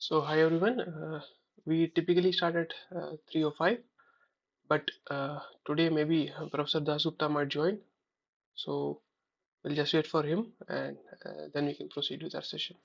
So hi everyone. We typically start at 3:05, but today maybe Professor Dasgupta might join. So we'll just wait for him, and then we can proceed with our session.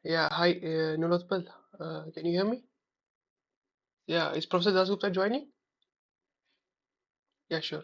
Yeah, hi Nilotpal. Can you hear me? Yeah, is Professor Dasgupta joining? Yeah, sure.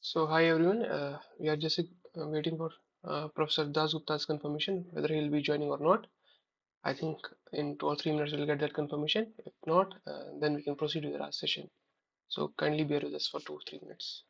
So hi everyone. We are just waiting for Professor Dasgupta's confirmation whether he'll be joining or not. I think in 2 or 3 minutes we'll get that confirmation. If not, then we can proceed with our session. So kindly bear with us for 2 or 3 minutes.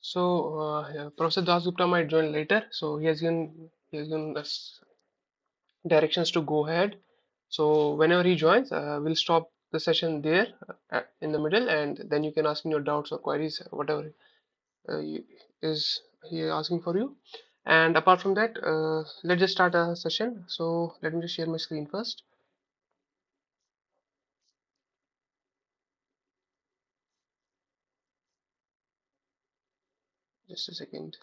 So yeah, Professor Dasgupta might join later. So he has given us directions to go ahead. So whenever he joins, we'll stop the session there in the middle, and then you can ask me your doubts or queries, whatever is he asking for you. And apart from that, let's just start a session. So let me just share my screen first. Just a second.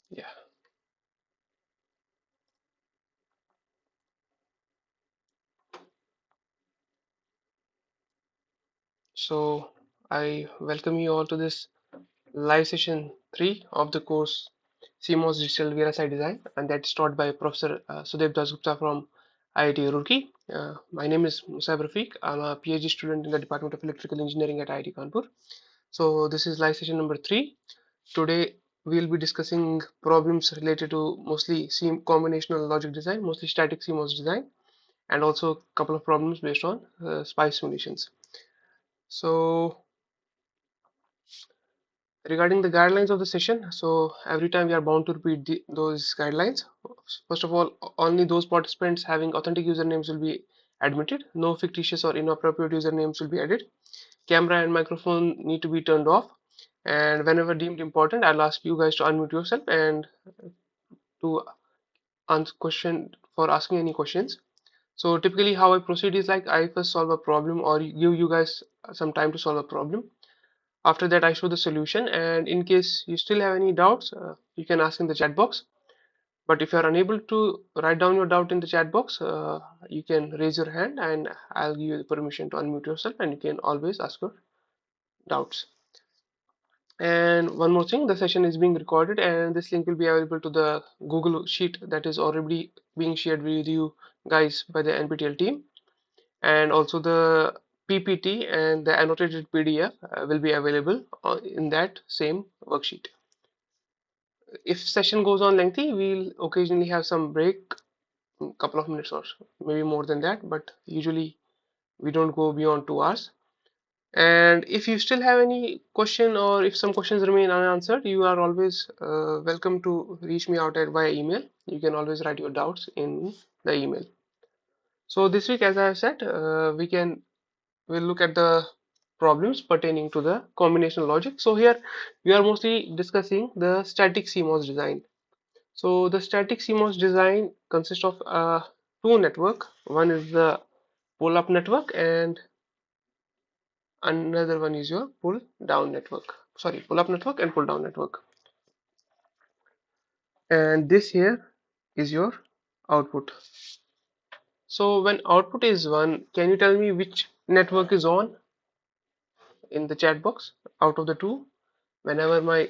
Yeah. So I welcome you all to this live session 3 of the course CMOS Digital VLSI Design, and that's taught by Professor Sudeb Dasgupta from IIT Roorkee. My name is Musab Rafiq. I'm a PhD student in the Department of Electrical Engineering at IIT Kanpur. So this is live session number 3. Today we'll be discussing problems related to mostly combinational logic design, mostly static CMOS design, and also a couple of problems based on SPICE simulations. So regarding the guidelines of the session, so every time we are bound to repeat those guidelines. First of all, only those participants having authentic usernames will be admitted. No fictitious or inappropriate usernames will be added. Camera and microphone need to be turned off. And whenever deemed important, I'll ask you guys to unmute yourself and to answer question for asking any questions. So typically how I proceed is like I first solve a problem or give you guys some time to solve a problem. After that, I show the solution, and in case you still have any doubts, you can ask in the chat box. But if you are unable to write down your doubt in the chat box, you can raise your hand and I'll give you the permission to unmute yourself, and you can always ask your doubts. And one more thing, the session is being recorded, and this link will be available to the Google Sheet that is already being shared with you guys by the NPTEL team. And also the PPT and the annotated PDF will be available in that same worksheet. If session goes on lengthy, we'll occasionally have some break, a couple of minutes or maybe more than that, but usually we don't go beyond 2 hours. And if you still have any question or if some questions remain unanswered, you are always welcome to reach me out at via email. You can always write your doubts in the email. So this week, as I have said, we'll look at the problems pertaining to the combinational logic. So here we are mostly discussing the static CMOS design. So the static CMOS design consists of two network. One is the pull-up network and another one is your pull-down network. Sorry, pull-up network and pull-down network. And this here is your output. So when output is 1, can you tell me which network is on in the chat box out of the two? Whenever my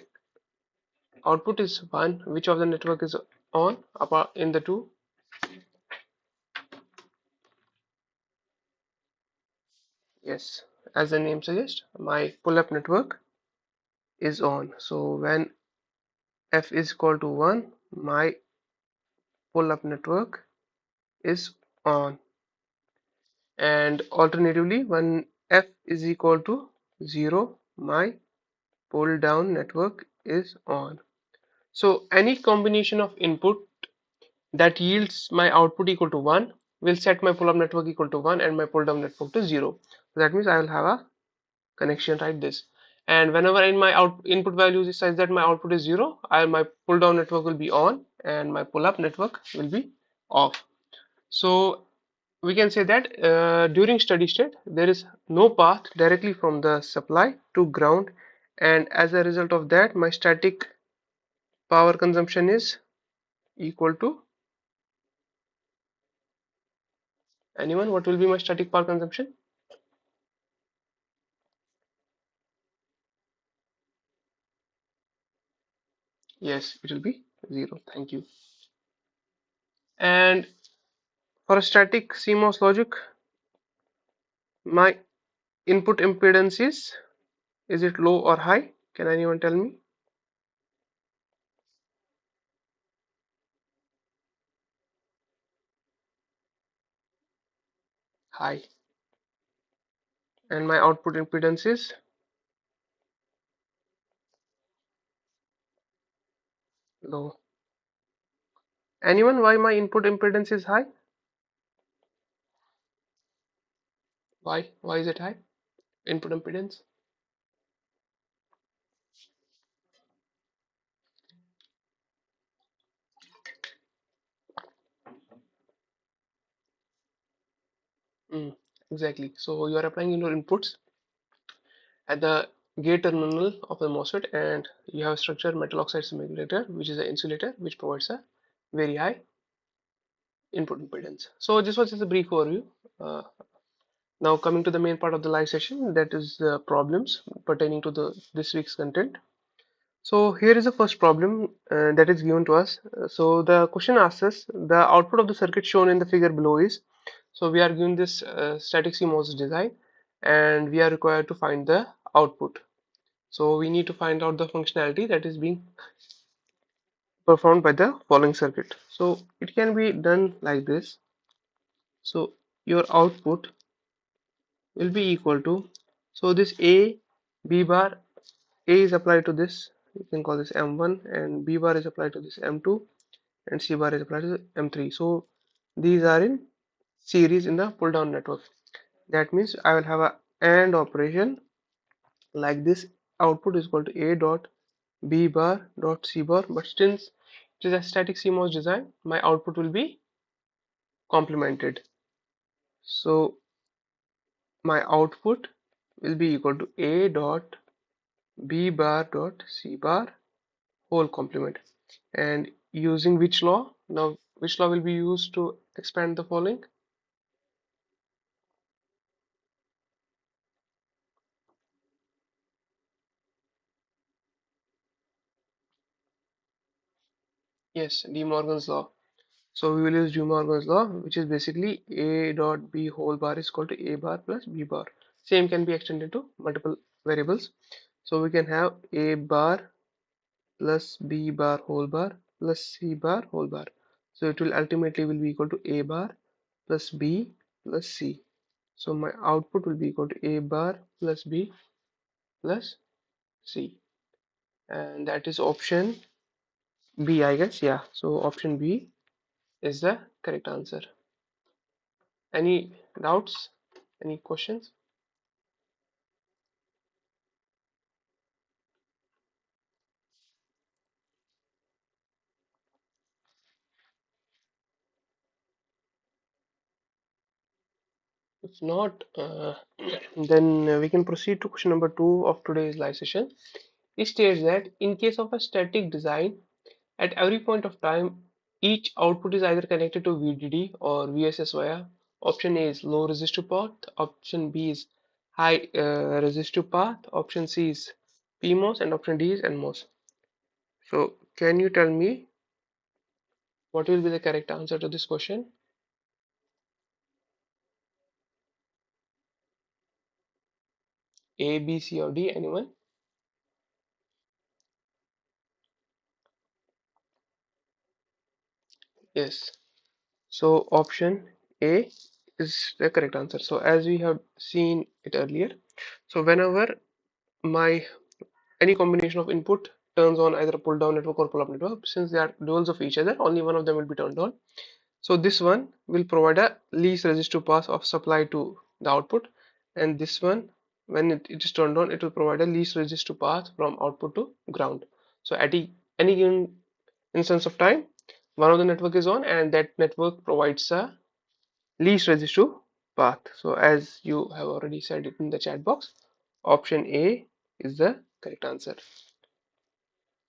output is 1, which of the network is on apart in the two? Yes, as the name suggests, my pull-up network is on. So when f is equal to 1, my pull-up network is on. And alternatively, when f is equal to 0, my pull-down network is on. So any combination of input that yields my output equal to 1 will set my pull-up network equal to 1 and my pull-down network to 0. So that means I will have a connection like this. And whenever in my input value is such that my output is 0, my pull down network will be on and my pull up network will be off. So we can say that during steady state there is no path directly from the supply to ground, and as a result of that my static power consumption is equal to, anyone, what will be my static power consumption? Yes, it will be 0. Thank you. And for a static CMOS logic, my input impedance is it low or high? Can anyone tell me? High. And my output impedance is low. Anyone, why my input impedance is high? Why? Why is it high? Input impedance? Mm, exactly. So you are applying your inputs at the gate terminal of the MOSFET, and you have a structured metal oxide simulator, which is an insulator, which provides a very high input impedance. So this was just a brief overview. Uh, Now coming to the main part of the live session, that is the problems pertaining to the this week's content. So here is the first problem that is given to us. So the question asks us the output of the circuit shown in the figure below is. So we are given this static CMOS design, and we are required to find the output. So we need to find out the functionality that is being performed by the following circuit. So it can be done like this. So your output will be equal to, so this A, B bar, A is applied to this, you can call this M1, and B bar is applied to this M2, and C bar is applied to M3. So these are in series in the pull down network. That means I will have a AND operation like this. Output is equal to A dot B bar dot C bar, but since it is a static CMOS design, my output will be complemented. So my output will be equal to A dot B bar dot C bar whole complement. And using which law? Now, which law will be used to expand the following? Yes, De Morgan's law. So we will use De Morgan's law, which is basically A dot B whole bar is equal to A bar plus B bar. Same can be extended to multiple variables. So we can have A bar plus B bar whole bar plus C bar whole bar. So it will ultimately will be equal to A bar plus B plus C. So my output will be equal to A bar plus B plus C, and that is option B, I guess. Yeah, so option B is the correct answer. Any doubts? Any questions? If not, then we can proceed to question number 2 of today's live session. It states that in case of a static design, at every point of time, each output is either connected to VDD or VSS via. Option A is low resistive path, option B is high resistive path, option C is PMOS, and option D is NMOS. So, can you tell me what will be the correct answer to this question? A, B, C, or D? Anyone? Yes. So, option A is the correct answer. So, as we have seen it earlier, so whenever my any combination of input turns on either a pull down network or pull up network, since they are duals of each other, only one of them will be turned on. So this one will provide a least resistive path of supply to the output, and this one when it is turned on, it will provide a least resistive path from output to ground. So at any given instance of time, one of the network is on, and that network provides a least resistive path. So as you have already said it in the chat box, option A is the correct answer.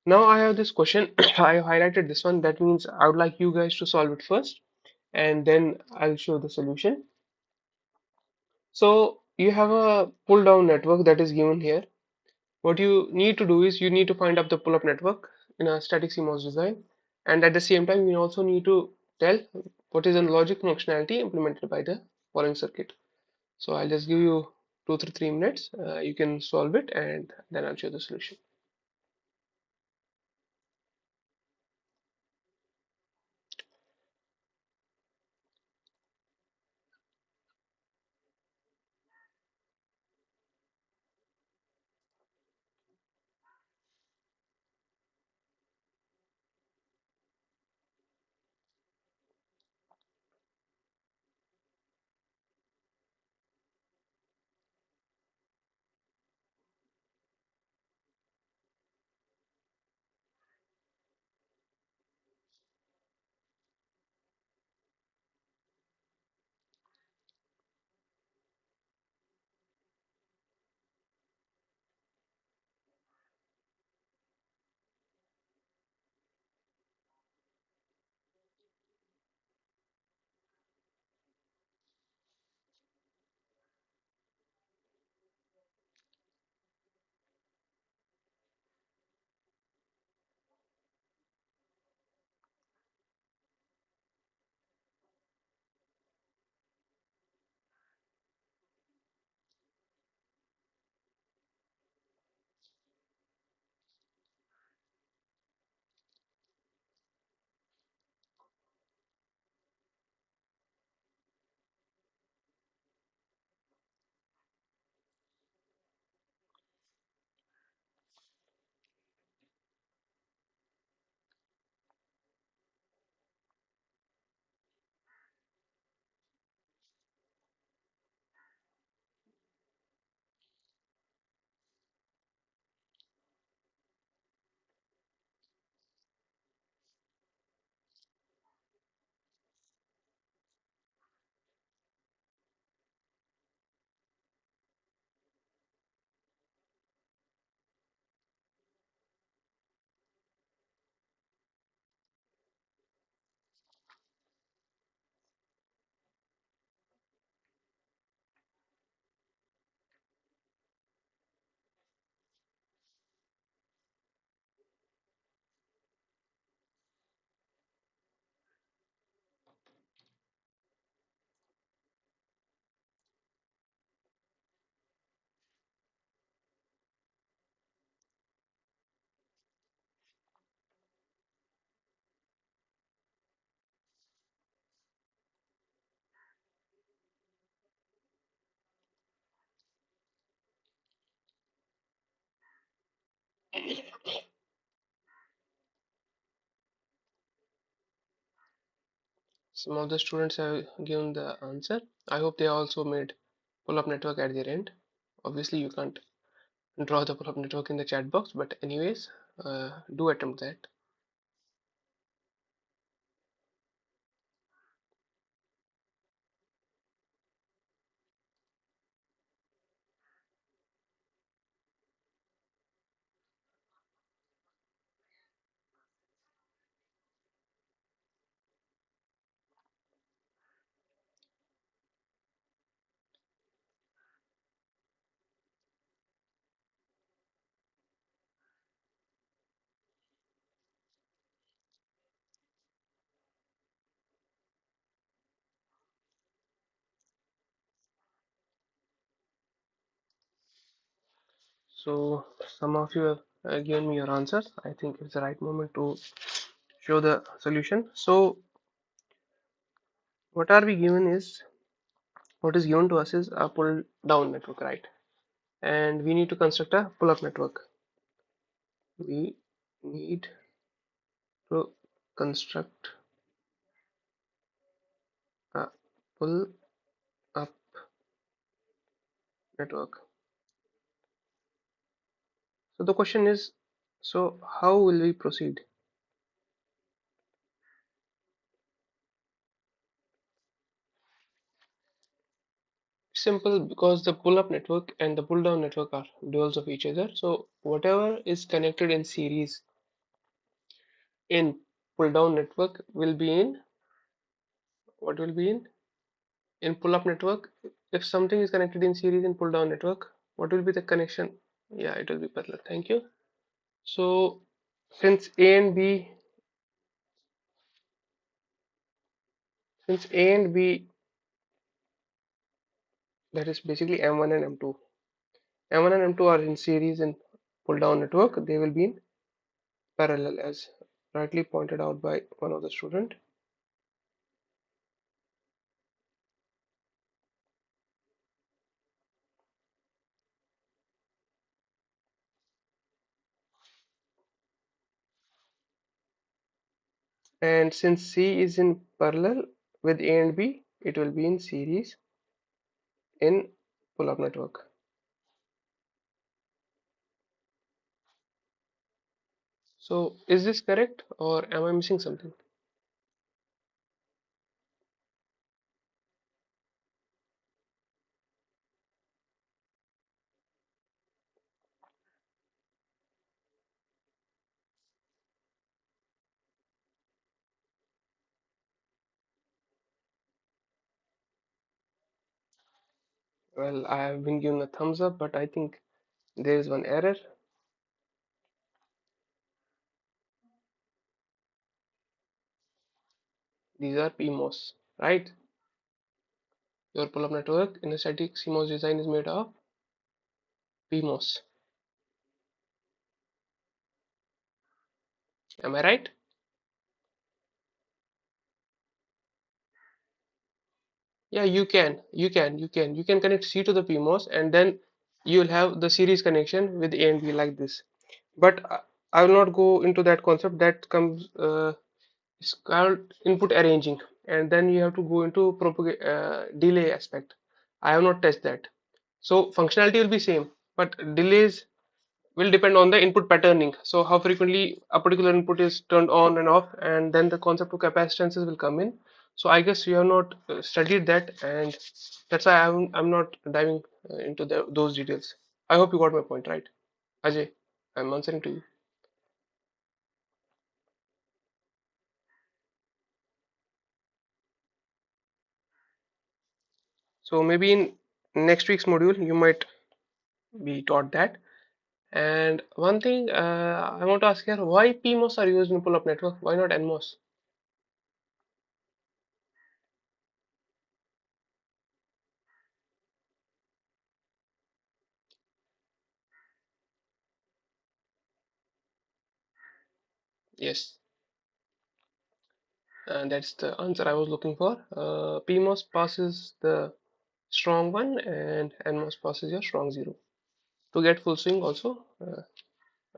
Now I have this question. I have highlighted this one. That means I would like you guys to solve it first, and then I'll show the solution. So you have a pull down network that is given here. What you need to do is you need to find up the pull up network in a static CMOS design, and at the same time you also need to tell what is the logic functionality implemented by the following circuit. So I'll just give you 2 to 3 minutes. You can solve it, and then I'll show the solution. Some of the students have given the answer. I hope they also made pull-up network at their end. Obviously, you can't draw the pull-up network in the chat box, but anyways, do attempt that. So some of you have given me your answers. I think it's the right moment to show the solution. So what are we given is what is given to us is a pull down network, right? And we need to construct a pull up network. We need to construct a pull up network. So the question is, so how will we proceed? Simple, because the pull-up network and the pull-down network are duals of each other. So whatever is connected in series in pull-down network will be in, what will be in pull-up network. If something is connected in series in pull-down network, what will be the connection? Yeah, it will be parallel. Thank you. So since A and B, since A and B, that is basically M1 and M2. M1 and M2 are in series in pull-down network. They will be in parallel, as rightly pointed out by one of the student. And since C is in parallel with A and B, it will be in series in pull-up network. So is this correct, or am I missing something? Well, I have been given a thumbs up, but I think there is one error. These are PMOS, right? Your pull-up network in a static CMOS design is made of PMOS. Am I right? Yeah, you can connect C to the PMOS, and then you'll have the series connection with A and B like this. But I will not go into that concept. That comes it's called input arranging, and then you have to go into propagate delay aspect. I have not touched that. So functionality will be same, but delays will depend on the input patterning. So how frequently a particular input is turned on and off, and then the concept of capacitances will come in. So I guess you have not studied that, and that's why I'm not diving into those details. I hope you got my point, right, Ajay? I'm answering to you. So maybe in next week's module you might be taught that. And one thing I want to ask here, why PMOS are used in pull-up network? Why not NMOS? Yes, and that's the answer I was looking for. PMOS passes the strong one, and NMOS passes your strong zero. To get full swing also,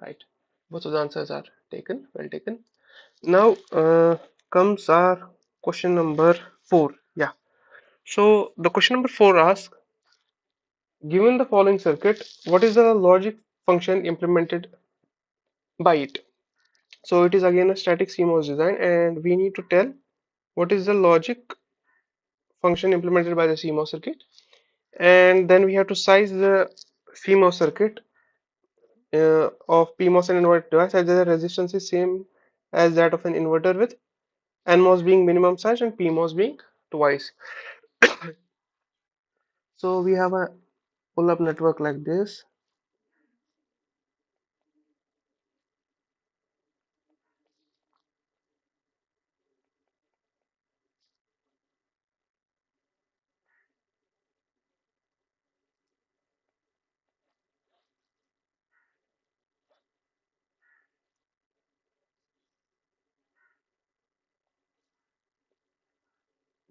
right? Both of the answers are taken, well taken. Now comes our question number 4. Yeah. So the question number 4 asks, given the following circuit, what is the logic function implemented by it? So it is again a static CMOS design, and we need to tell what is the logic function implemented by the CMOS circuit, and then we have to size the CMOS circuit of PMOS and inverter device as the resistance is same as that of an inverter, with NMOS being minimum size and PMOS being twice. So we have a pull-up network like this.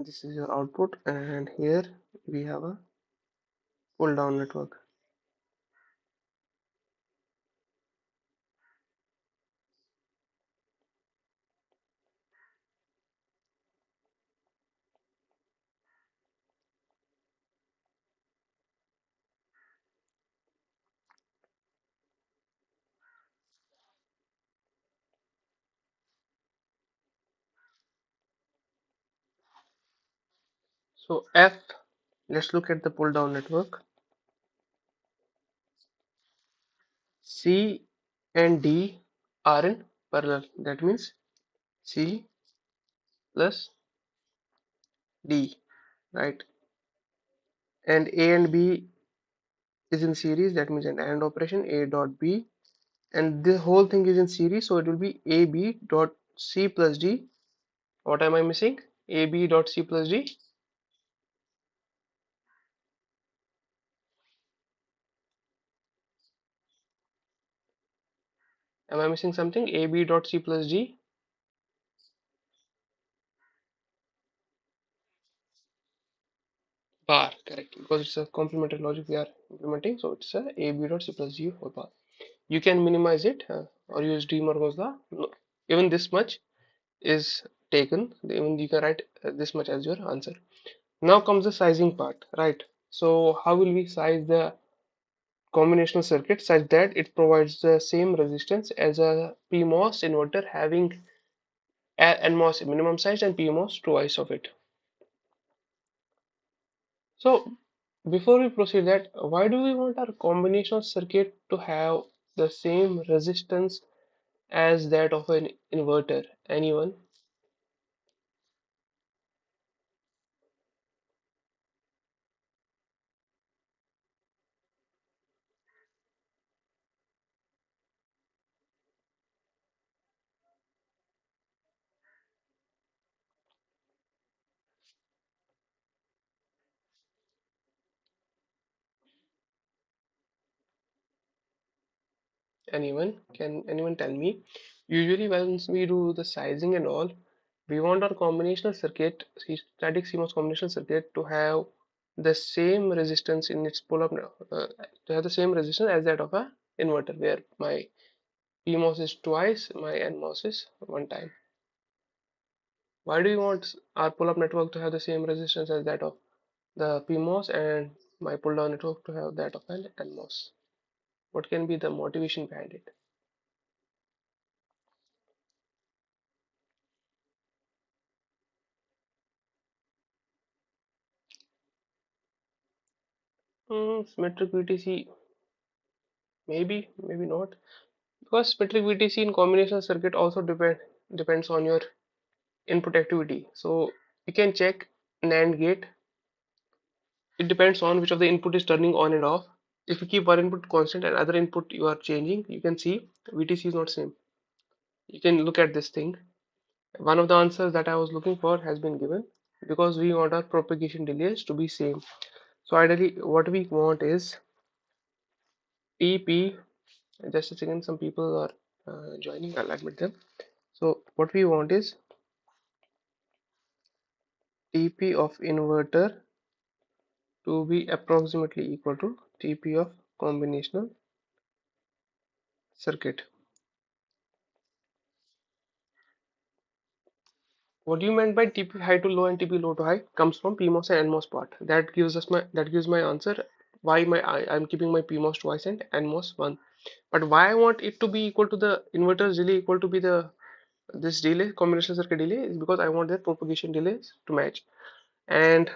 This is your output, and here we have a pull-down network. So F, let's look at the pull down network. C and D are in parallel. That means C plus D, right? And A and B is in series. That means an AND operation, A dot B, and the whole thing is in series. So it will be AB dot C plus D. What am I missing? AB dot C plus D. Am I missing something? AB dot C plus D. Bar, correct, because it's a complementary logic we are implementing, so it's a AB dot C plus D whole bar. You can minimize it or use De Morgan's law. No, even this much is taken, even you can write this much as your answer. Now comes the sizing part, right? So how will we size the combinational circuit such that it provides the same resistance as a PMOS inverter having a NMOS minimum size and PMOS twice of it? So before we proceed that, why do we want our combinational circuit to have the same resistance as that of an inverter? Anyone? Anyone? Can anyone tell me? Usually once we do the sizing and all, we want our combinational circuit, static CMOS combinational circuit to have the same resistance in its pull-up, to have the same resistance as that of a inverter, where my PMOS is twice, my NMOS is one time. Why do you want our pull-up network to have the same resistance as that of the PMOS and my pull-down network to have that of an NMOS? What can be the motivation behind it? Symmetric VTC, maybe, maybe not. Because symmetric VTC in combination circuit also depends on your input activity. So you can check NAND gate. It depends on which of the input is turning on and off. If you keep one input constant and other input you are changing, you can see VTC is not same. You can look at this thing. One of the answers that I was looking for has been given because we want our propagation delays to be same. So ideally what we want is TP, just a second, some people are joining, I'll admit them. So what we want is TP of inverter to be approximately equal to TP of combinational circuit. What you meant by TP high to low and TP low to high comes from PMOS and NMOS part. That gives my answer why I'm keeping my PMOS twice and NMOS one. But why I want it to be equal to the inverter's delay equal to be the this delay combinational circuit delay is because I want their propagation delays to match. And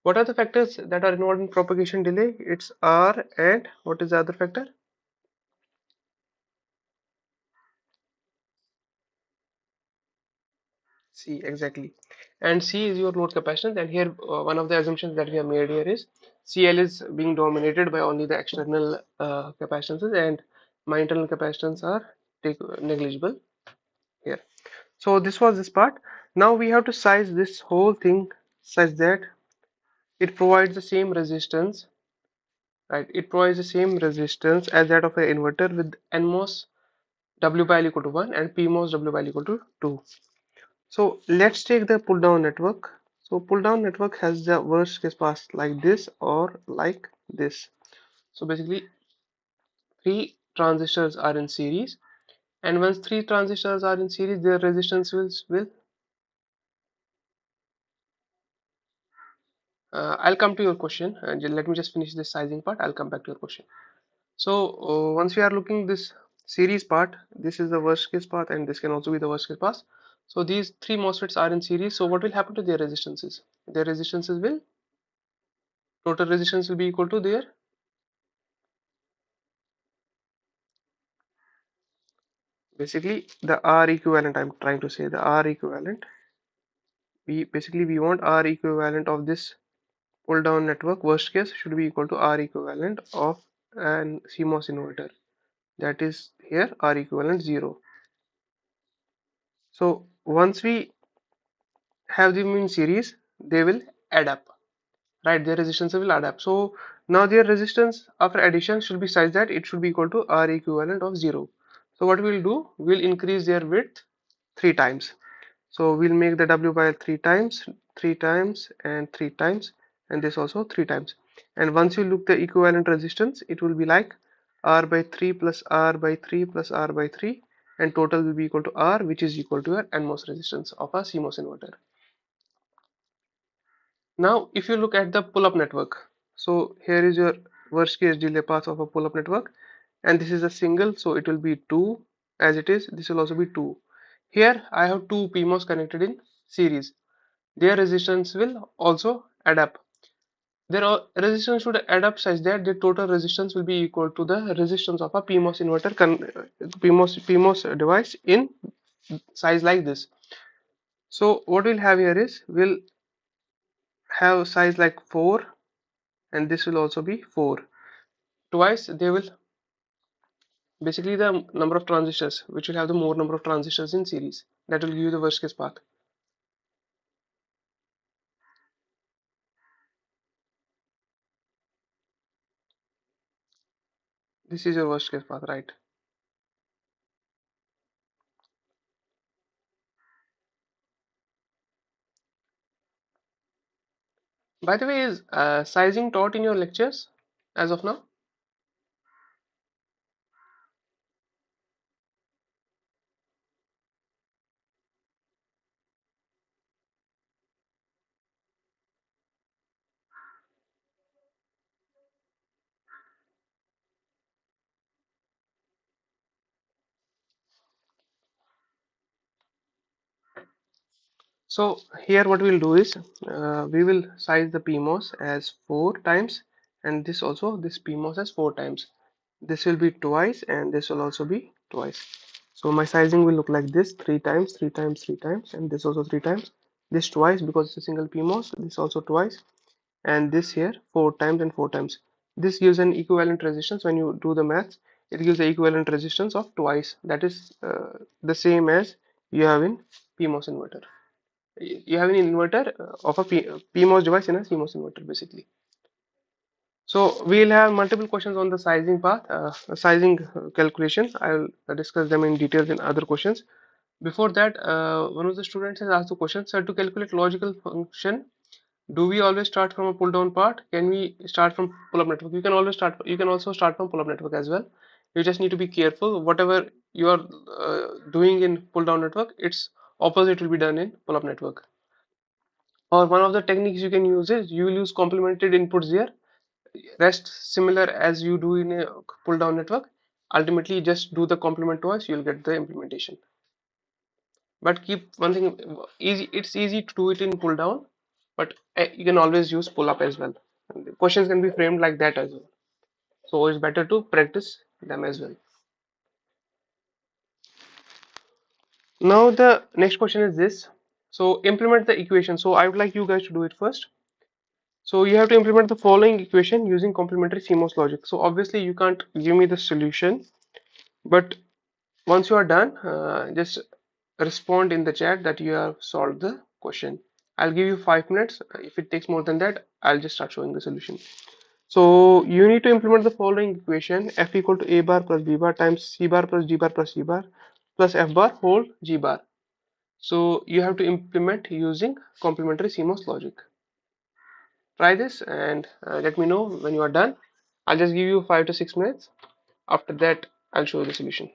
what are the factors that are involved in propagation delay? It's R and what is the other factor? C, exactly. And C is your load capacitance. And here, one of the assumptions that we have made here is CL is being dominated by only the external capacitances, and my internal capacitance are negligible here. So this was this part. Now we have to size this whole thing such that it provides the same resistance, right? It provides the same resistance as that of an inverter with NMOS W by L equal to 1 and PMOS W by L equal to 2. So let's take the pull down network. So pull down network has the worst case path like this or like this. So basically three transistors are in series, and once three transistors are in series their resistance will I'll come to your question and let me just finish this sizing part. I'll come back to your question. So once we are looking this series part, this is the worst case path and this can also be the worst case path. So these three MOSFETs are in series. So what will happen to their resistances? Their resistances will, total resistance will be equal to their, basically the R equivalent. I'm trying to say the R equivalent. We want R equivalent of this pull down network. Worst case should be equal to R equivalent of an CMOS inverter. That is here R equivalent 0. So once we have them in series, they will add up, right? Their resistance will add up. So now their resistance after addition should be such that it should be equal to R equivalent of 0. So what we'll do, we'll increase their width 3 times. So we'll make the W by 3 times, 3 times and 3 times, and this also 3 times. And once you look the equivalent resistance, it will be like R by 3 plus R by 3 plus R by 3, and total will be equal to R, which is equal to your NMOS resistance of a CMOS inverter. Now, if you look at the pull-up network, so here is your worst case delay path of a pull-up network, and this is a single, so it will be 2 as it is. This will also be 2. Here I have two PMOS connected in series. Their resistance will also add up. Their resistance should add up such that the total resistance will be equal to the resistance of a PMOS inverter, PMOS device in size like this. So what we'll have here is, we'll have size like 4, and this will also be 4. Twice they will, basically the number of transistors, which will have the more number of transistors in series, that will give you the worst case path. This is your worst case path, right? By the way, is sizing taught in your lectures as of now? So here what we'll do is, we will size the PMOS as 4 times, and this also, this PMOS as 4 times. This will be twice, and this will also be twice. So my sizing will look like this: 3 times, 3 times, 3 times, and this also 3 times. This twice because it's a single PMOS. This also twice, and this here 4 times and 4 times. This gives an equivalent resistance. When you do the maths, it gives the equivalent resistance of twice. That is the same as you have in PMOS inverter. You have an inverter of a PMOS device in a CMOS inverter, basically. So we'll have multiple questions on the sizing part, sizing calculations. I'll discuss them in details in other questions. Before that, one of the students has asked the question, sir, to calculate logical function, do we always start from a pull down part? Can we start from pull up network? You can always start, you can also start from pull up network as well. You just need to be careful. Whatever you are doing in pull down network, its opposite will be done in pull up network. Or one of the techniques you can use is, you will use complemented inputs there. Rest similar as you do in a pull down network. Ultimately, just do the complement twice, you'll get the implementation. But keep one thing easy, it's easy to do it in pull down, but you can always use pull up as well. And the questions can be framed like that as well. So it's better to practice them as well. Now the next question is this. So implement the equation. So I would like you guys to do it first. So you have to implement the following equation using complementary CMOS logic. So obviously you can't give me the solution, but once you are done, just respond in the chat that you have solved the question. I'll give you 5 minutes. If it takes more than that, I'll just start showing the solution. So you need to implement the following equation: F equal to A bar plus B bar times C bar plus D bar plus C bar plus F bar whole G bar. So you have to implement using complementary CMOS logic. Try this and let me know when you are done. I'll just give you 5 to 6 minutes. After that, I'll show you the solution.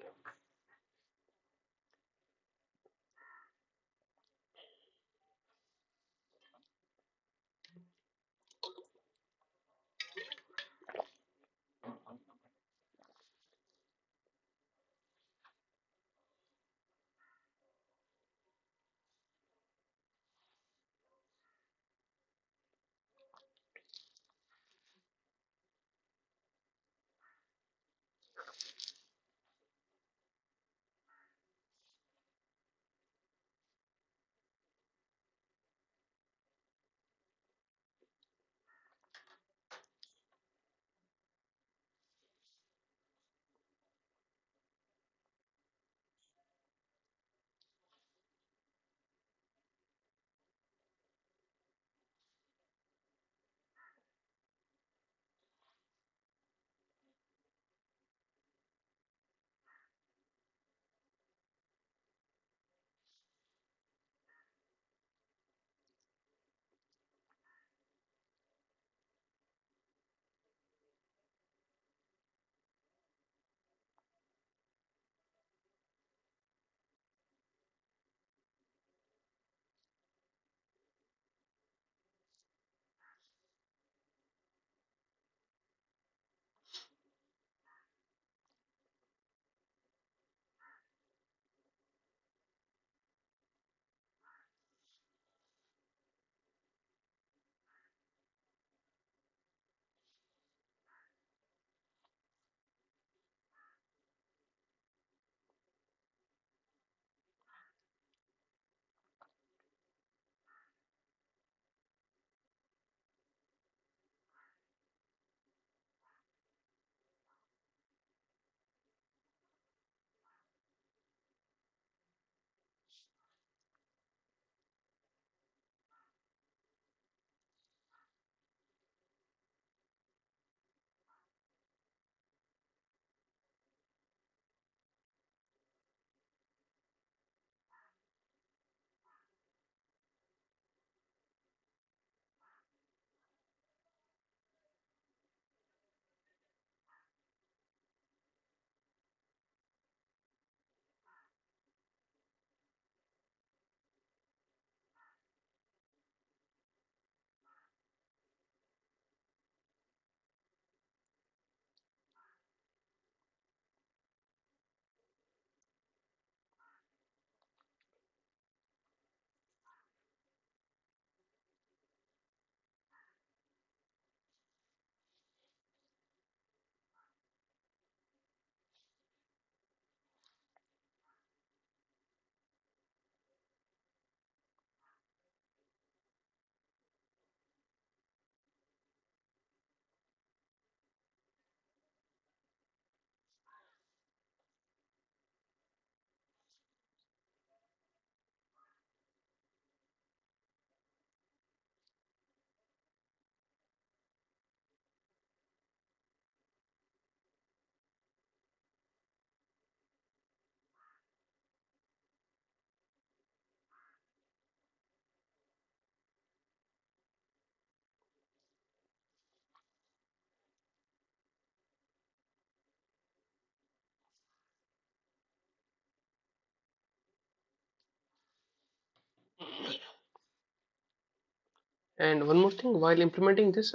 And one more thing, while implementing this,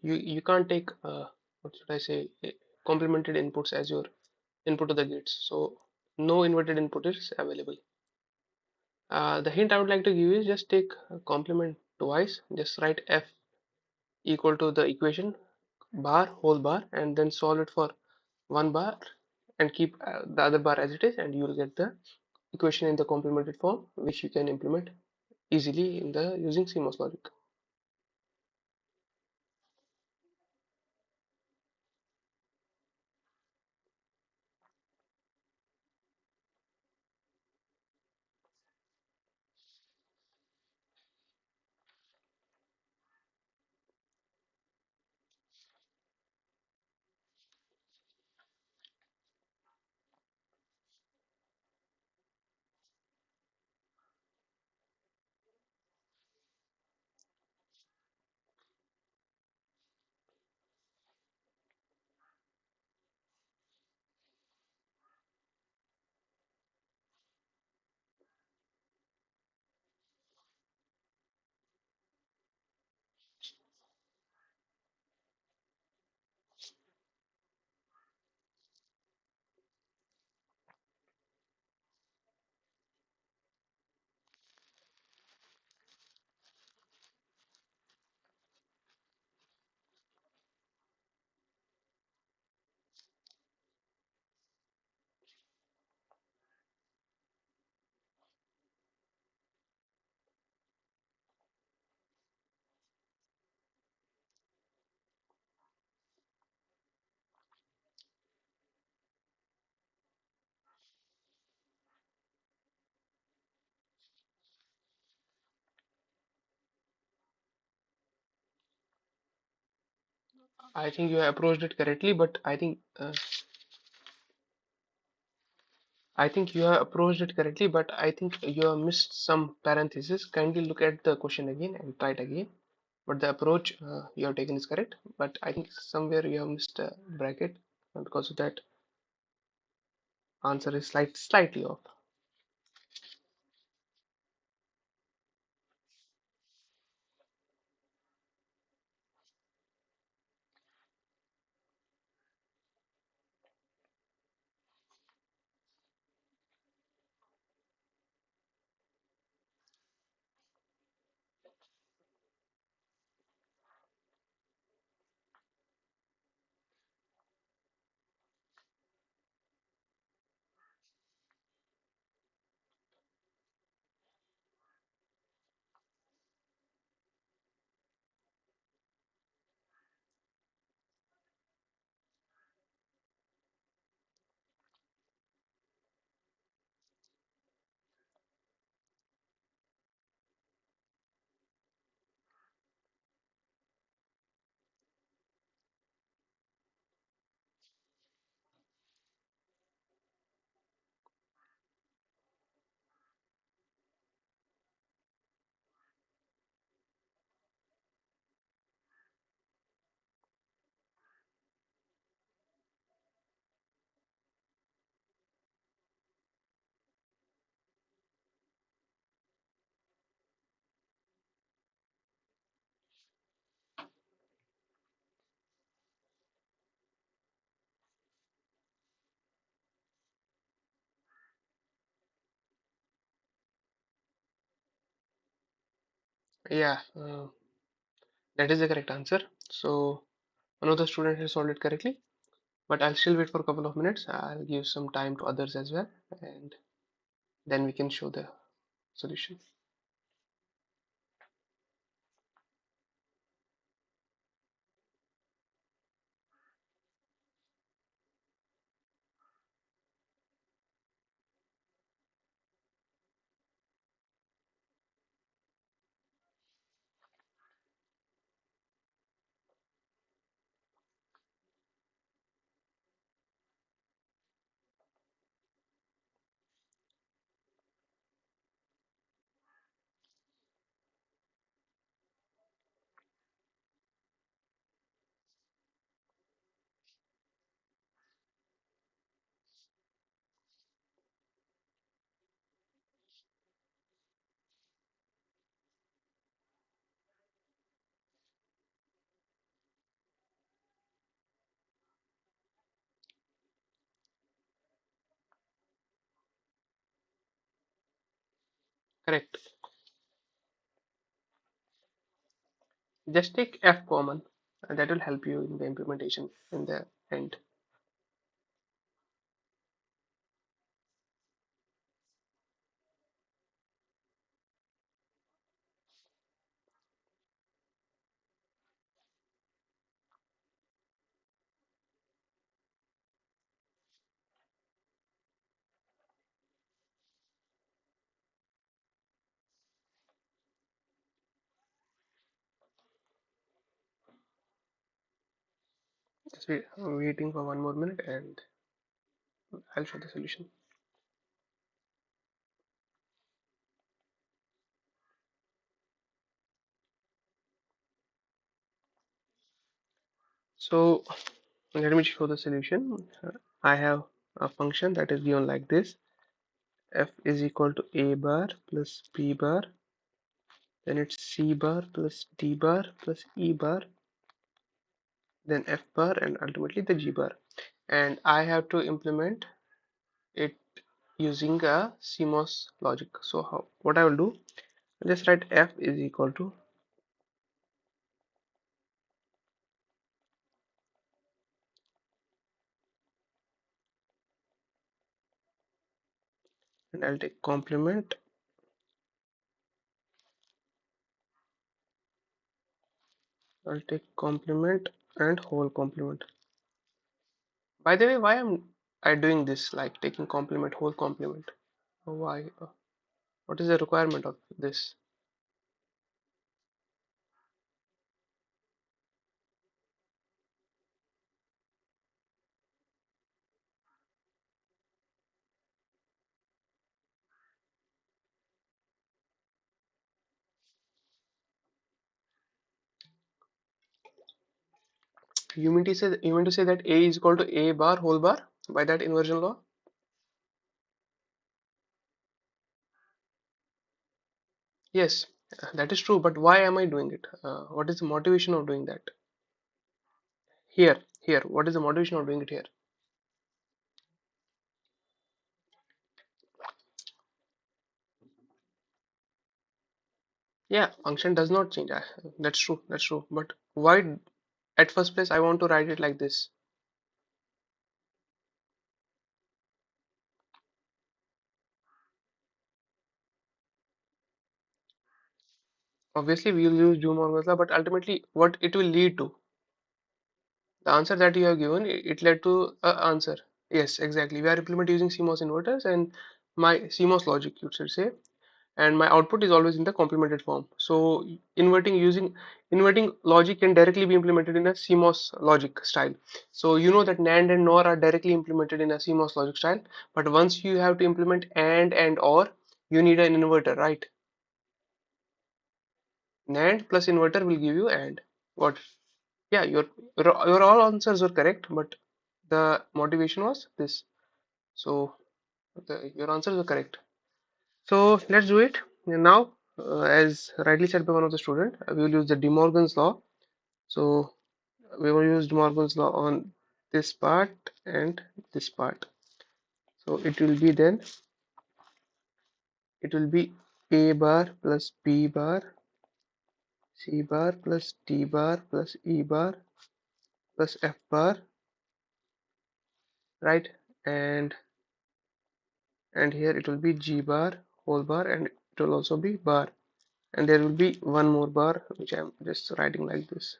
you can't take what should I say, complemented inputs as your input to the gates. So no inverted input is available. The hint I would like to give is just take complement twice. Just write f equal to the equation bar whole bar and then solve it for one bar and keep the other bar as it is, and you will get the equation in the complemented form, which you can implement easily in the using CMOS logic. I think you have approached it correctly, but I think you have approached it correctly, but I think you have missed some parentheses. Kindly look at the question again and try it again. But the approach you have taken is correct, but I think somewhere you have missed a bracket, and because of that, answer is slightly off. Yeah, that is the correct answer. So one of the students has solved it correctly, but I'll still wait for a couple of minutes. I'll give some time to others as well, and then we can show the solution. Correct. Just take F common, and that will help you in the implementation in the end. Just wait, I'm waiting for 1 more minute and I'll show the solution. So let me show the solution. I have a function that is given like this: f is equal to a bar plus b bar, then it's c bar plus d bar plus e bar, then f bar, and ultimately the g bar. And I have to implement it using a CMOS logic. So what I will do, I'll just write f is equal to, and I'll take complement, and whole complement. By the way, why am I doing this, like taking complement, whole complement? Why? What is the requirement of this? You mean to say that A is equal to A bar whole bar by that inversion law? Yes, that is true. But why am I doing it? What is the motivation of doing that? Here. What is the motivation of doing it here? Yeah, function does not change. That's true. That's true. But why, at first place, I want to write it like this? Obviously, we will use De Morgan's law, but ultimately, what it will lead to? The answer that you have given, it led to a answer. Yes, exactly. We are implementing using CMOS inverters and my CMOS logic, you should say, and my output is always in the complemented form. So inverting logic can directly be implemented in a CMOS logic style. So you know that NAND and NOR are directly implemented in a CMOS logic style, but once you have to implement and OR, you need an inverter, right? NAND plus inverter will give you AND. What? Yeah, your all answers were correct, but the motivation was this. So your answers were correct. So let's do it now. As rightly said by one of the student, we will use the De Morgan's law. So we will use De Morgan's law on this part and this part. So it will be A bar plus B bar, C bar plus D bar plus E bar plus F bar, right? And and here it will be G bar, whole bar, and it will also be bar. And there will be one more bar which I'm just writing like this.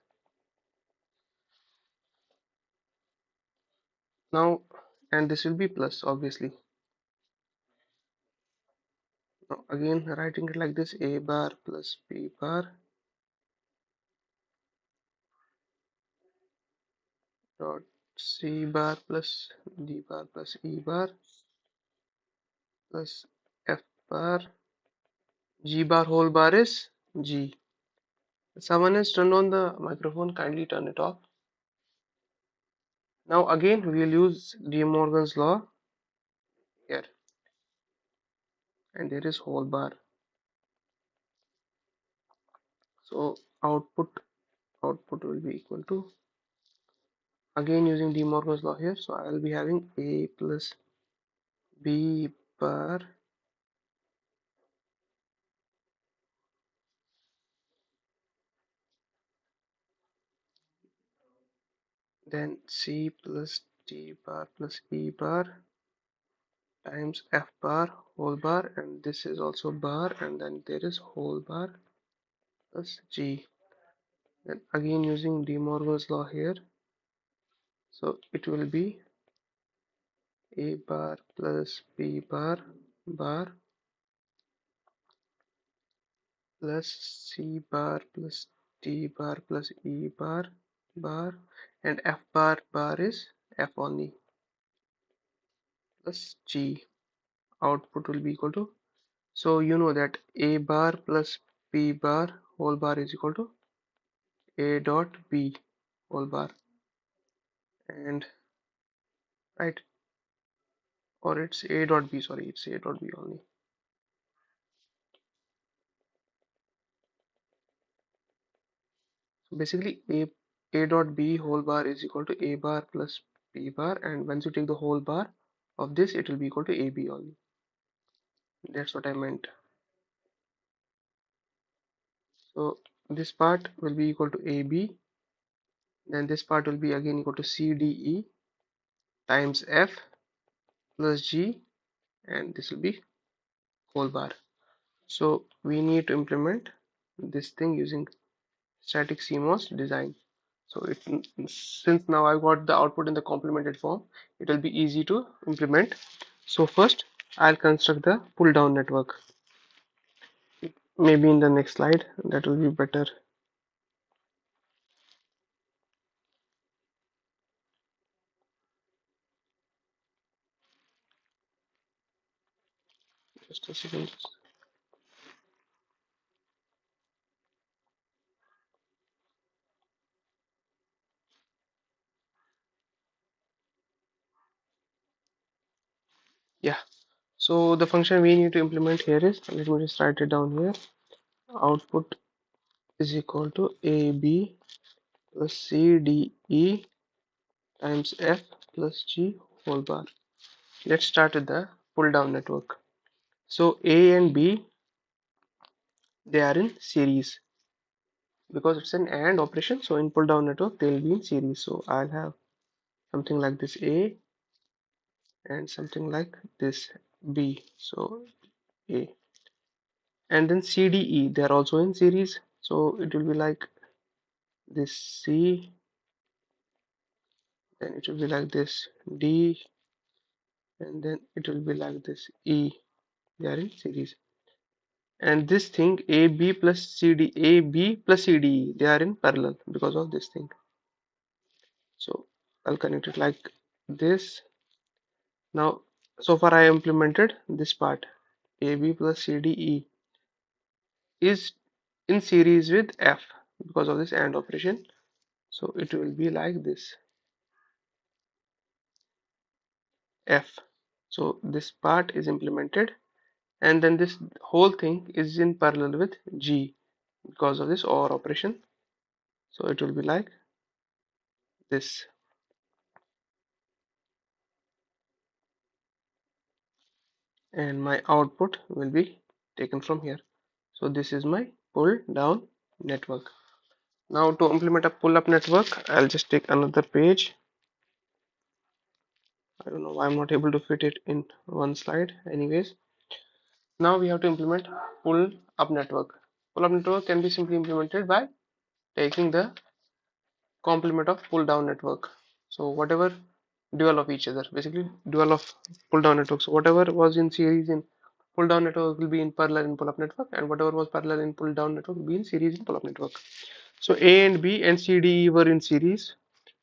Now, and this will be plus obviously. Now again writing it like this: A bar plus B bar dot C bar plus D bar plus E bar plus F bar. G bar whole bar is G. Someone has turned on the microphone, kindly turn it off. Now again we will use De Morgan's law here, and there is whole bar. So output will be equal to, again using De Morgan's law here, so I will be having A plus B bar then C plus D bar plus E bar times F bar whole bar, and this is also bar, and then there is whole bar plus G. Then again using De Morgan's law here, so it will be A bar plus B bar bar plus C bar plus D bar plus E bar bar, and F bar bar is F only plus G. Output will be equal to, so you know that A bar plus B bar whole bar is equal to A dot B whole bar, and right, or it's A dot B, sorry, it's A dot B only. So basically A dot B whole bar is equal to A bar plus B bar, and once you take the whole bar of this, it will be equal to AB only. That's what I meant. So this part will be equal to AB, then this part will be again equal to CDE times F plus G, and this will be whole bar. So we need to implement this thing using static CMOS design. So since now I got the output in the complemented form, it will be easy to implement. So first I'll construct the pull down network. Maybe in the next slide that will be better. Just a second. Yeah. So the function we need to implement here is, let me just write it down here. Output is equal to AB plus CDE times F plus G whole bar. Let's start with the pull down network. So A and B, they are in series because it's an AND operation. So in pull down network they will be in series. So I'll have something like this A and something like this B. So A, and then CDE, they are also in series. So it will be like this C, then it will be like this D, and then it will be like this E. They are in series. And this thing AB plus CD, AB plus CDE, they are in parallel because of this thing. So I'll connect it like this. Now so far I implemented this part. AB plus CDE is in series with F because of this AND operation. So it will be like this F. So this part is implemented, and then this whole thing is in parallel with G because of this OR operation. So it will be like this, and my output will be taken from here. So this is my pull down network. Now to implement a pull up network, I'll just take another page. I don't know why I'm not able to fit it in one slide. Anyways, now we have to implement pull up network. Pull up network can be simply implemented by taking the complement of pull down network. So whatever dual of each other, basically dual of pull down network. So whatever was in series in pull down network will be in parallel in pull up network, and whatever was parallel in pull down network will be in series in pull up network. So A and B and CDE were in series.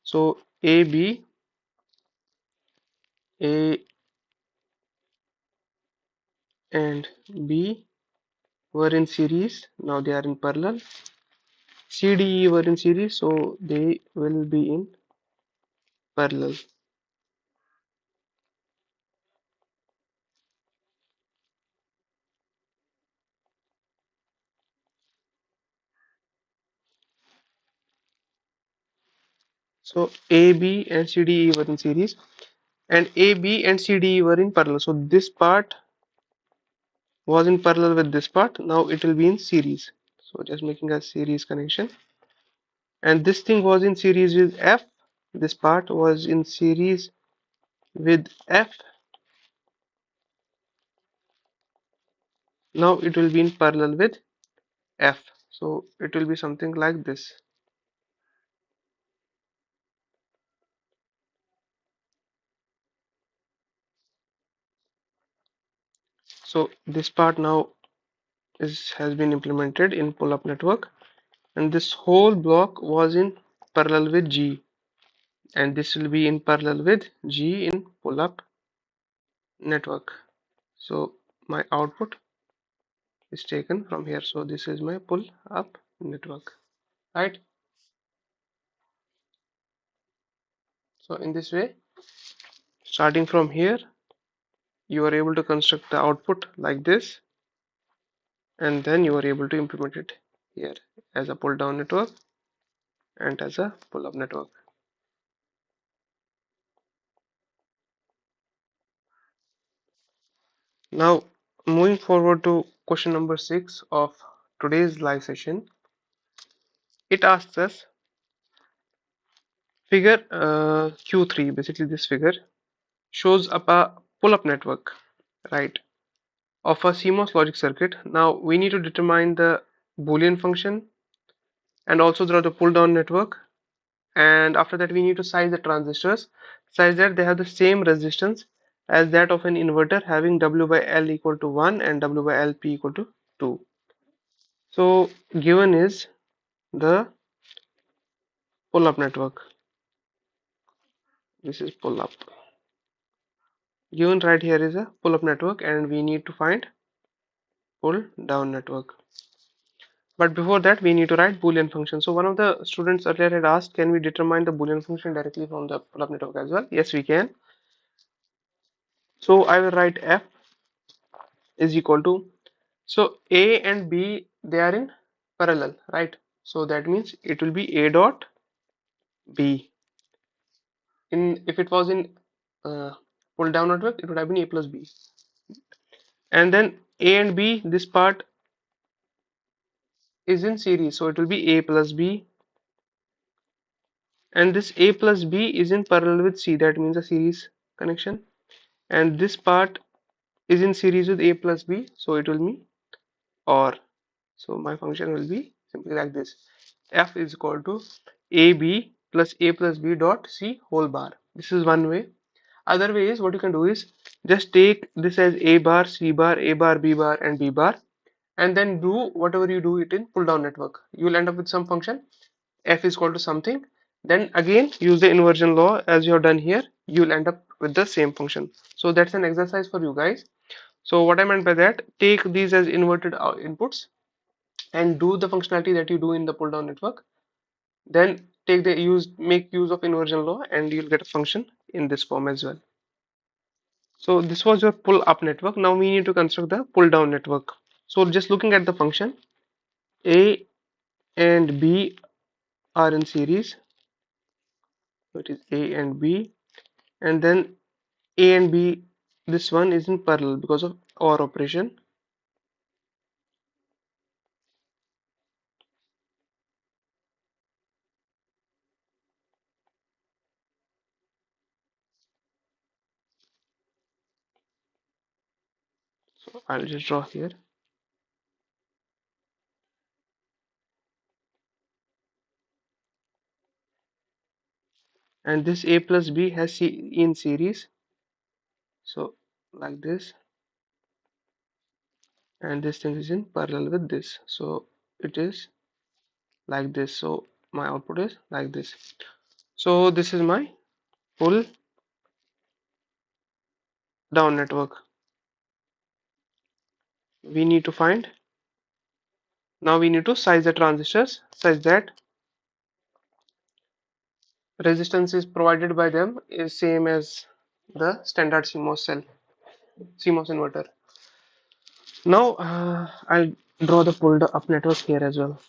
So A and B were in series. Now they are in parallel. CDE were in series, so they will be in parallel. So AB and CDE were in series, and AB and CDE were in parallel. So this part was in parallel with this part. Now it will be in series. So just making a series connection. And this thing was in series with F. this part was in series with F. Now it will be in parallel with F. So it will be something like this. So this part now has been implemented in pull-up network, and this whole block was in parallel with G, and this will be in parallel with G in pull-up network. So my output is taken from here. So this is my pull-up network, right? So in this way, starting from here, you are able to construct the output like this, and then you are able to implement it here as a pull-down network and as a pull-up network. Now, moving forward to question number 6 of today's live session, it asks us figure Q3, basically this figure shows up a pull-up network, right, of a CMOS logic circuit. Now we need to determine the Boolean function and also draw the pull-down network, and after that we need to size the transistors such that they have the same resistance as that of an inverter having W by L equal to 1 and W by LP equal to 2. So given is the pull-up network. This is pull-up. Given right here is a pull-up network, and we need to find pull-down network. But before that, we need to write Boolean function. So one of the students earlier had asked, can we determine the Boolean function directly from the pull-up network as well? Yes, we can. So I will write F is equal to, so A and B, they are in parallel, right? So that means it will be A dot B. In if it was in pull-down network, it would have been A plus B. And then A and B, this part is in series, so it will be A plus B, and this A plus B is in parallel with C, that means a series connection, and this part is in series with A plus B, so it will be OR. So my function will be simply like this: F is equal to AB plus A plus B dot C whole bar. This is one way. Other way is, what you can do is just take this as A bar, C bar, A bar, B bar, and B bar, and then do whatever you do it in pull down network. You will end up with some function F is equal to something, then again use the inversion law as you have done here, you will end up with the same function. So that's an exercise for you guys. So what I meant by that, take these as inverted inputs and do the functionality that you do in the pull down network, then make use of inversion law, and you'll get a function in this form as well. So this was your pull up network. Now we need to construct the pull down network. So just looking at the function, A and B are in series, so it is A and B, and then A and B, this one is in parallel because of OR operation. So I'll just draw here, and this A plus B has C in series, so like this, and this thing is in parallel with this, so it is like this. So my output is like this. So this is my pull down network. We need to find, now we need to size the transistors such that resistance is provided by them is same as the standard CMOS cell, CMOS inverter. Now I'll draw the pulled up network here as well.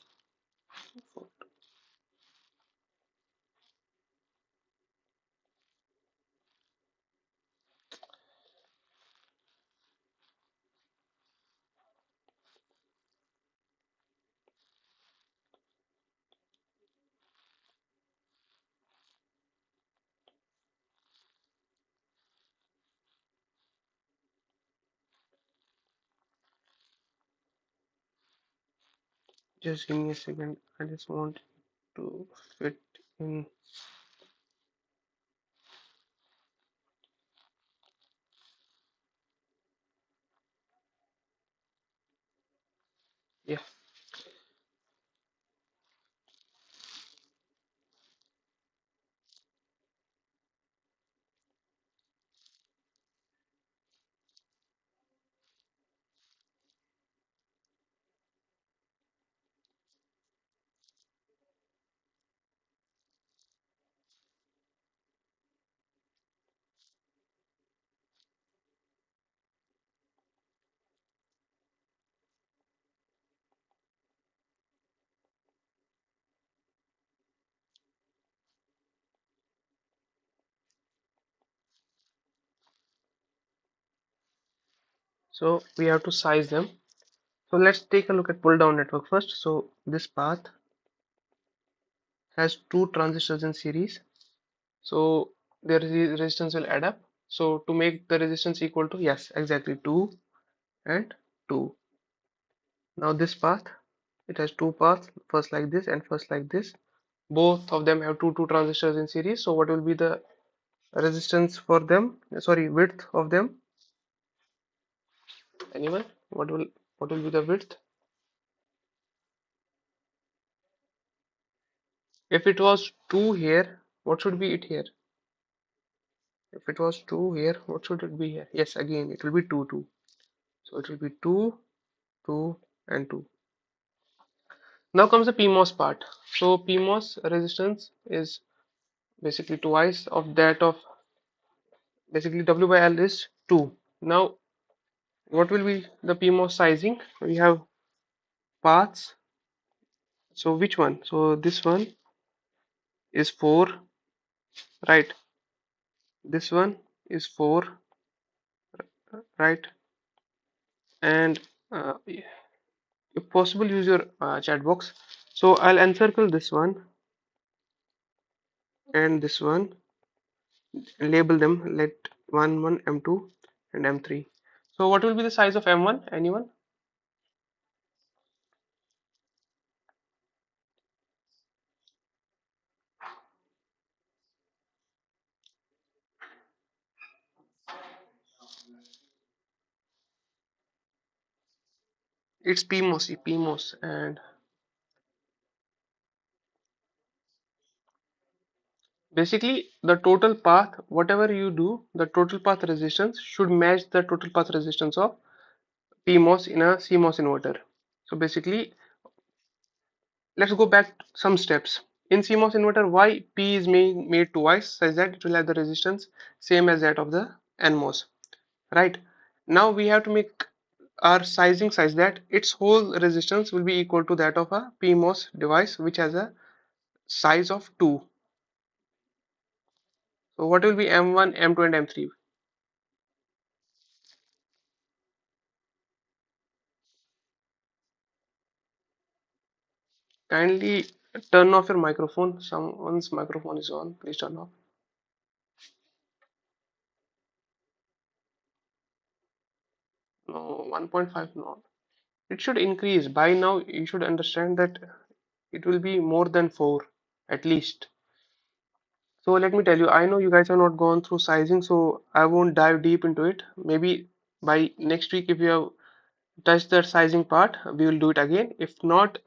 Just give me a second. I just want to fit in. Yeah. So we have to size them. So let's take a look at pull down network first. So this path has two transistors in series. So their resistance will add up. So to make the resistance equal to, yes, exactly 2 and 2. Now this path, it has two paths, first like this and first like this. Both of them have two transistors in series. So what will be the resistance for them? Sorry, width of them. Anyone? What will be the width? If it was 2 here, what should be it here? If it was 2 here, what should it be here? Yes, again, it will be 2, 2. So it will be 2, 2, and 2. Now comes the PMOS part. So PMOS resistance is basically twice of that of basically W by L is 2. Now, what will be the PMOS sizing? We have paths. So which one? So this one is 4, right? This one is 4, right? And if possible, use your chat box. So I'll encircle this one and this one, label them, let M1, M2, and M3. So what will be the size of M1? Anyone? It's PMOS, and basically the total path, whatever you do, the total path resistance should match the total path resistance of PMOS in a CMOS inverter. So basically, let's go back some steps. In CMOS inverter, why P is made twice such that it will have the resistance same as that of the NMOS, right? Now we have to make our sizing such that its whole resistance will be equal to that of a PMOS device which has a size of 2. So what will be M1, M2, and M3? Kindly turn off your microphone. Someone's microphone is on. Please turn off. No, 1.5 not. It should increase. By now, you should understand that it will be more than 4 at least. So let me tell you, I know you guys have not gone through sizing, so I won't dive deep into it. Maybe by next week, if you have touched that sizing part, we will do it again. If not,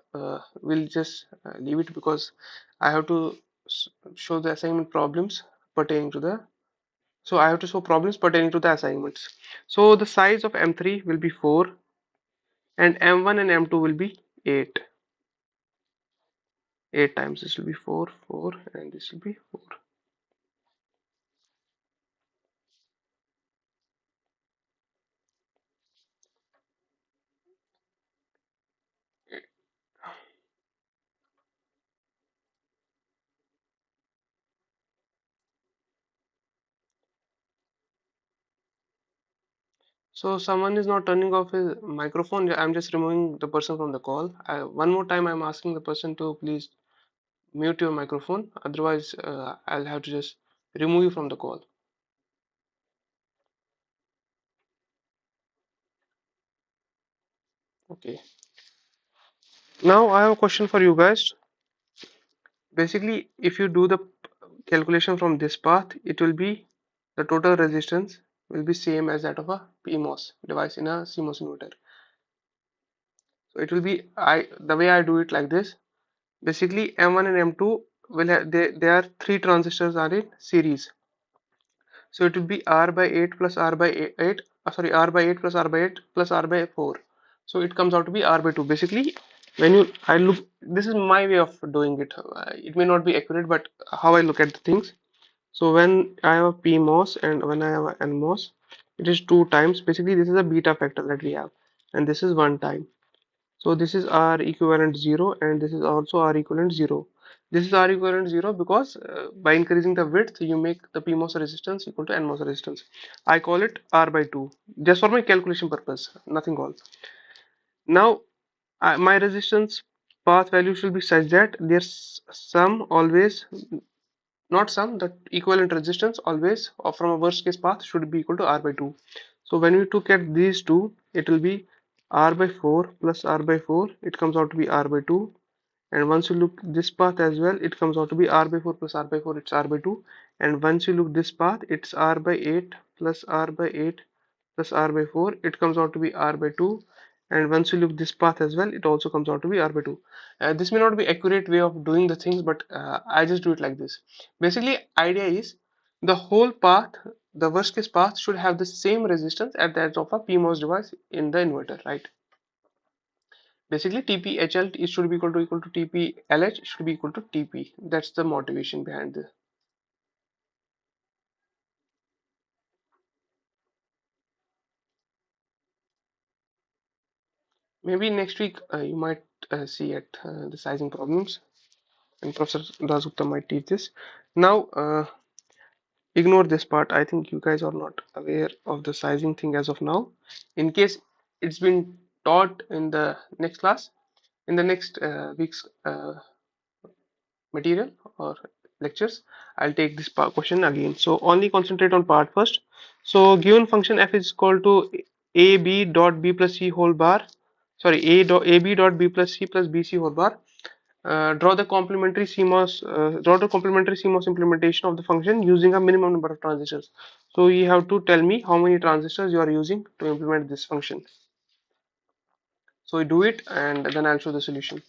we'll just leave it because I have to show the assignment problems pertaining to the. So I have to show problems pertaining to the assignments. So the size of M3 will be 4 and M1 and M2 will be 8. 8 times this will be 4, 4 and this will be 4. So someone is not turning off his microphone. I'm just removing the person from the call. One more time I'm asking the person to please mute your microphone. Otherwise, I'll have to just remove you from the call. Okay. Now I have a question for you guys. Basically, if you do the calculation from this path, it will be the total resistance will be same as that of a PMOS device in a CMOS inverter. So it will be the way I do it like this. Basically, M1 and M2 will have they are three transistors are in series. So it will be R by 8 plus R by 8, sorry, R by 8 plus R by 8 plus R by 4. So it comes out to be R by 2. Basically, when you I look, this is my way of doing it. It may not be accurate, but how I look at the things. So when I have a PMOS and when I have a NMOS, it is two times. Basically, this is a beta factor that we have, and this is one time. So this is R equivalent 0 and this is also R equivalent 0. This is R equivalent 0 because by increasing the width you make the PMOS resistance equal to NMOS resistance. I call it R by 2 just for my calculation purpose, nothing else. Now my resistance path value should be such that their sum always, not sum, the equivalent resistance always or from a worst case path should be equal to R by 2. So when we look at these two, it will be R by 4 plus R by 4, it comes out to be R by 2. And once you look this path as well, it comes out to be R by 4 plus R by 4, it's R by 2. And once you look this path, it's R by 8 plus R by 8 plus R by 4, it comes out to be R by 2. And once you look this path as well, it also comes out to be R by 2. This may not be accurate way of doing the things, but I just do it like this. Basically, idea is the whole path, the worst case path should have the same resistance at that of a PMOS device in the inverter, right? Basically, TPHL it should be equal to TPLH should be equal to TP. That's the motivation behind this. Maybe next week you might see at the sizing problems, and Professor Dasgupta might teach this. Now, ignore this part. I think you guys are not aware of the sizing thing as of now. In case it's been taught in the next class, in the next week's material or lectures, I'll take this question again. So only concentrate on part first. So given function f is equal to ab dot b plus c whole bar, sorry, ab dot b plus c plus bc whole bar. Draw the complementary CMOS implementation of the function using a minimum number of transistors. So you have to tell me how many transistors you are using to implement this function. So we do it and then I'll show the solution.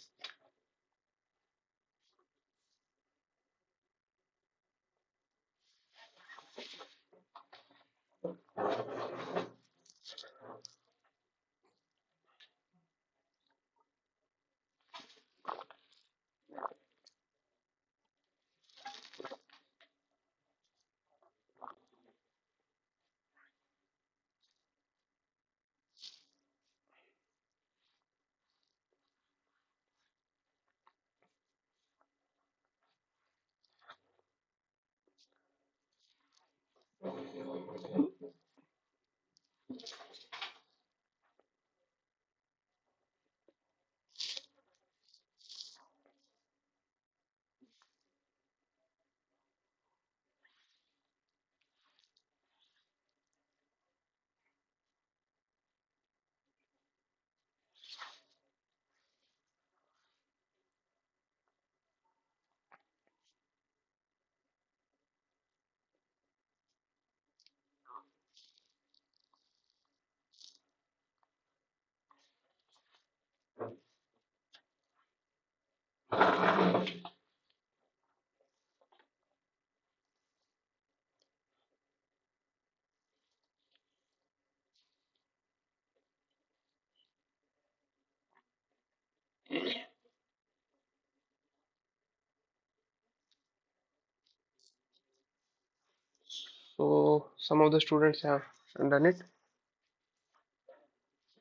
So some of the students have done it.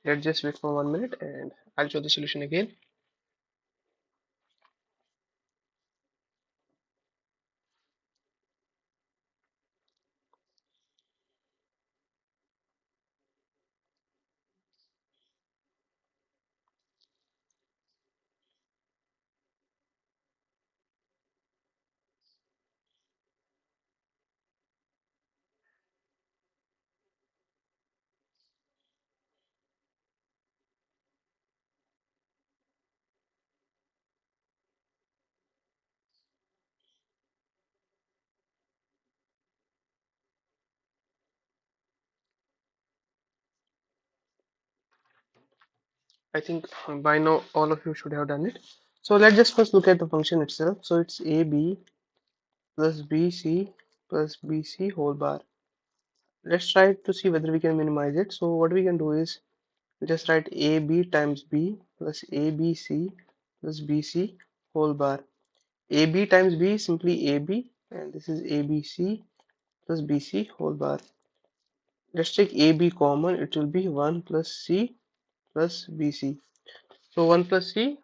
Let's just wait for 1 minute and I'll show the solution again. I think by now all of you should have done it. So let's just first look at the function itself. So it's AB plus BC plus BC whole bar. Let's try to see whether we can minimize it. So what we can do is just write AB times B plus ABC plus BC whole bar. AB times B is simply AB, and this is ABC plus BC whole bar. Let's take AB common, it will be 1 plus C plus BC. So 1 plus C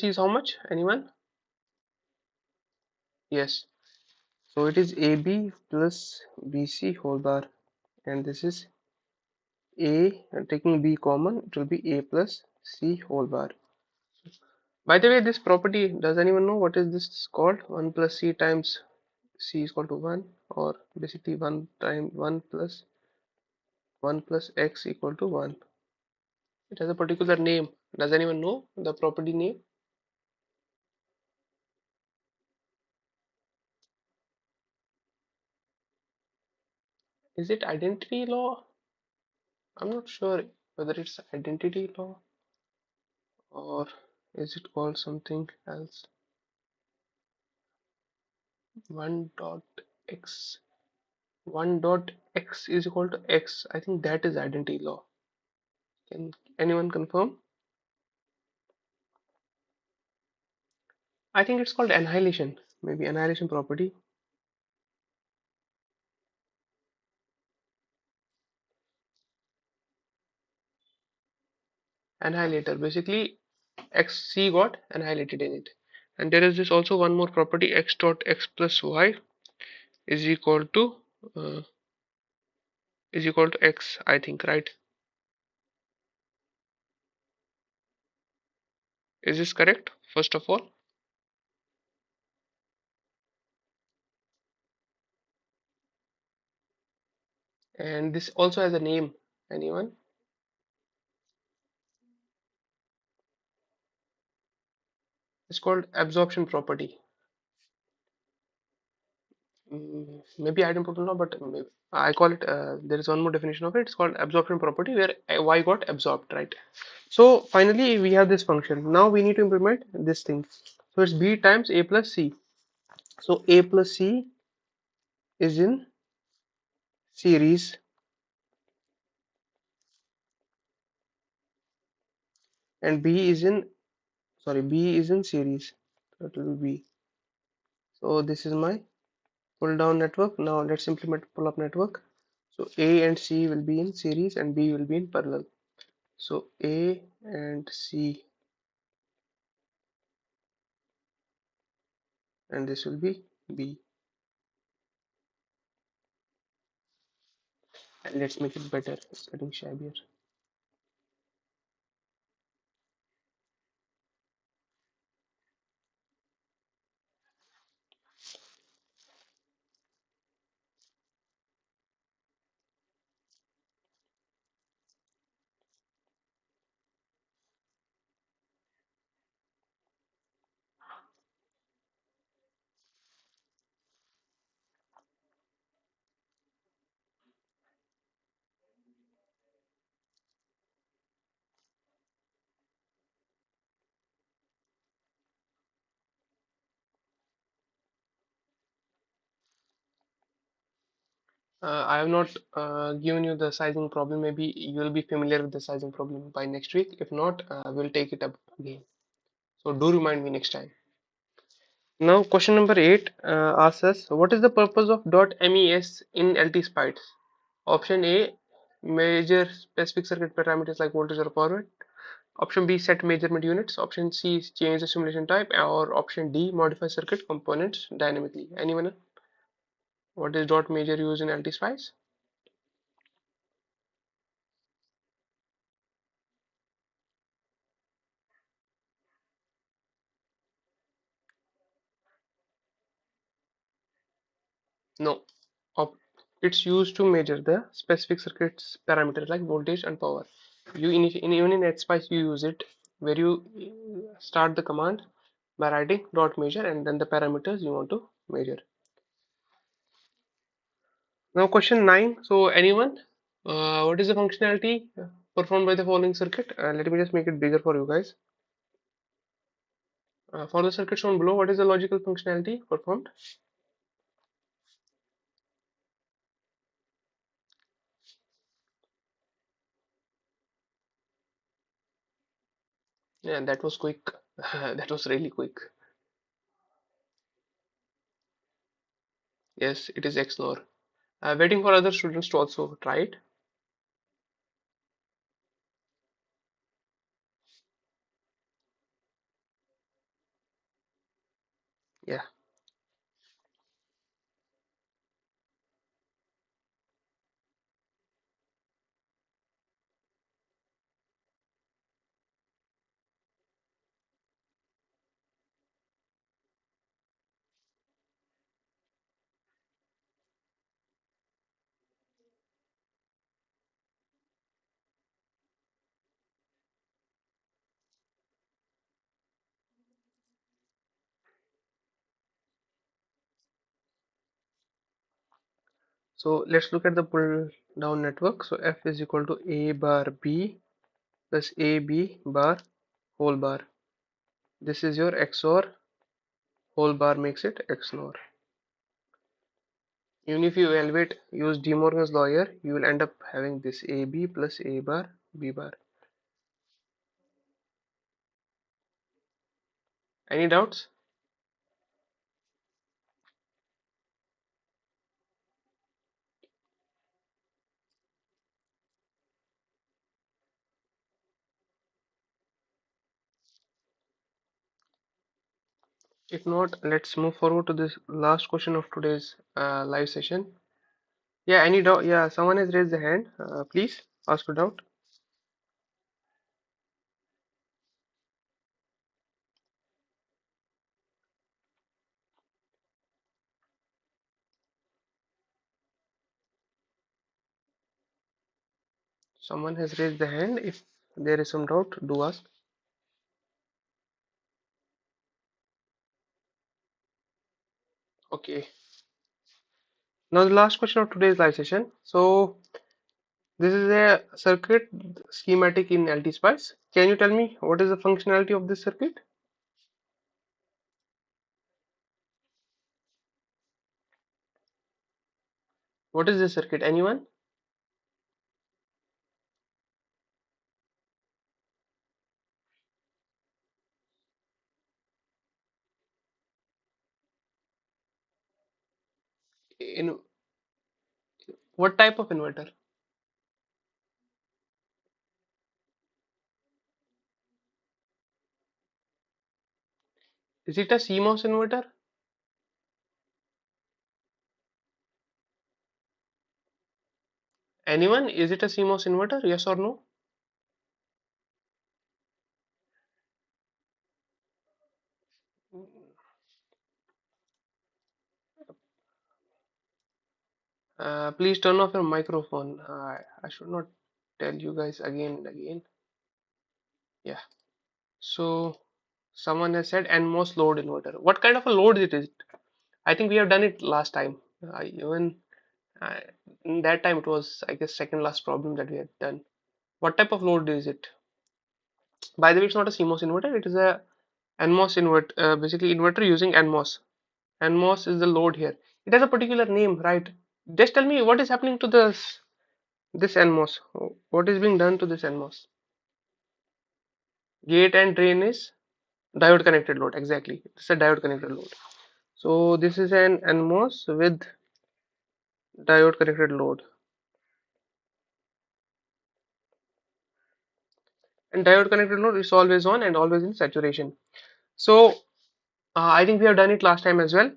is how much? Anyone? Yes. So it is AB plus BC whole bar, and this is A, and taking B common, it will be A plus C whole bar. By the way, this property, does anyone know what is this called? 1 plus C times C is equal to 1, or basically 1 times 1 plus X equal to 1. It has a particular name. Does anyone know the property name? Is it identity law? I'm not sure whether it's identity law or is it called something else. 1 dot X 1 dot X is equal to X. I think that is identity law. Can anyone confirm? I think it's called annihilation. Maybe annihilation property. Annihilator. Basically, XC got annihilated in it. And there is this also one more property, X dot X plus Y is equal to uh, X, I think, right? Is this correct? First of all, and this also has a name. Anyone? It's called absorption property. Maybe I don't put know, but maybe I call it. There is one more definition of it. It's called absorption property, where Y got absorbed, right? So finally, we have this function. Now we need to implement this thing. So it's B times A plus C. So A plus C is in series, and B is in series. So it will be B. So this is my pull down network. Now let's implement pull up network. So A and C will be in series and B will be in parallel. So A and C, and this will be B. And let's make it better. It's getting shabbier. I have not given you the sizing problem. Maybe you will be familiar with the sizing problem by next week. If not, we'll take it up again. So do remind me next time. Now, question number 8 asks us, what is the purpose of .MES in LT spites? Option A, measure specific circuit parameters like voltage or power. Option B, set measurement units. Option C, change the simulation type. Or option D, modify circuit components dynamically. Anyone? What is dot measure used in LT spice? No. Op it's used to measure the specific circuits parameters like voltage and power. Even in HSpice you use it, where you start the command by writing dot measure and then the parameters you want to measure. Now question 9. So anyone, what is the functionality performed by the following circuit. Let me just make it bigger for you guys. For the circuit shown below, what is the logical functionality performed? Yeah, that was quick. That was really quick. Yes, it is XNOR. Waiting for other students to also try it. Yeah. So let's look at the pull down network. So F is equal to A bar B plus AB bar whole bar. This is your XOR, whole bar makes it XNOR. Even if you evaluate, use De Morgan's law here, you will end up having this AB plus A bar B bar. Any doubts? If not, let's move forward to this last question of today's live session. Yeah, any doubt? Yeah, someone has raised the hand. Please ask a doubt. Someone has raised the hand. If there is some doubt, do ask. Okay. Now the last question of today's live session. So this is a circuit schematic in LT-SPICE. Can you tell me what is the functionality of this circuit? What is this circuit? Anyone? In what type of inverter? Is it a CMOS inverter? Anyone? Is it a CMOS inverter? Yes or no? Please turn off your microphone. I should not tell you guys again and again. Yeah. So someone has said NMOS load inverter. What kind of a load it is? I think we have done it last time. Even uh, in that time it was, I guess, second last problem that we had done. What type of load is it? By the way, it's not a CMOS inverter. It is a NMOS invert, basically inverter using NMOS. NMOS is the load here. It has a particular name, right? Just tell me what is happening to this NMOS. What is being done to this NMOS? Gate and drain is diode connected load. Exactly, it's a diode connected load. So this is an NMOS with diode connected load, and diode connected load is always on and always in saturation. So I think we have done it last time as well.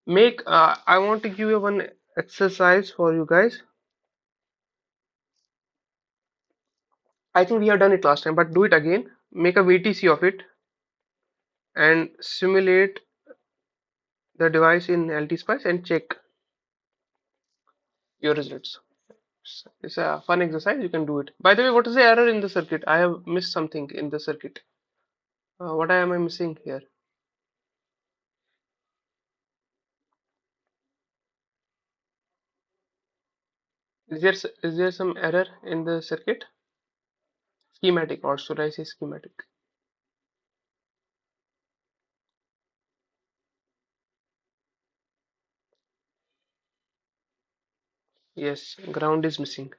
I want to give you one exercise for you guys. I think we have done it last time, but do it again. Make a VTC of it and simulate the device in LT-SPICE and check your results. It's a fun exercise. You can do it. By the way, what is the error in the circuit? I have missed something in the circuit. What am I missing here? Is there some error in the circuit? schematic, or should I say schematic? Yes, ground is missing.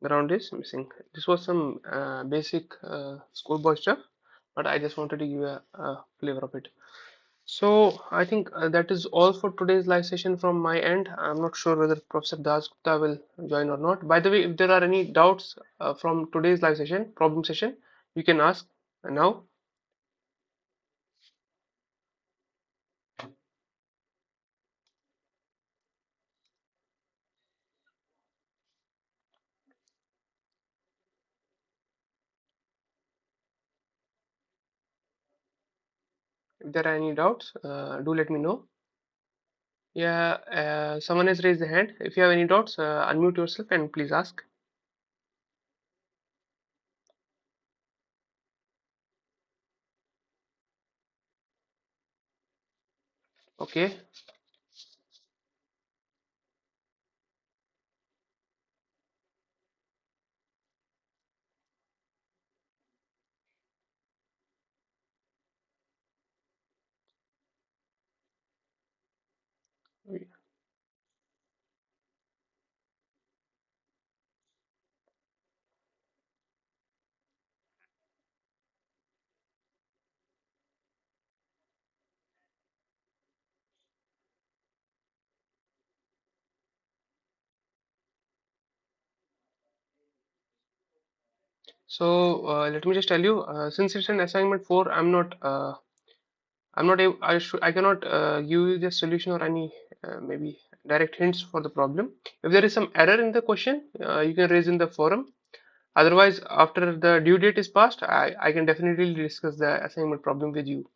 Ground is missing. This was some basic schoolboy stuff, but I just wanted to give a flavor of it. So I think that is all for today's live session from my end. I'm not sure whether Professor Das Gupta will join or not. By the way, if there are any doubts from today's live session, problem session, you can ask now. If there are any doubts, do let me know. Yeah, someone has raised the hand. If you have any doubts, unmute yourself and please ask. Okay. So let me just tell you, since it's an assignment 4, I'm not able, I cannot give you the solution or any maybe direct hints for the problem. If there is some error in the question, you can raise in the forum. Otherwise, after the due date is passed, I can definitely discuss the assignment problem with you.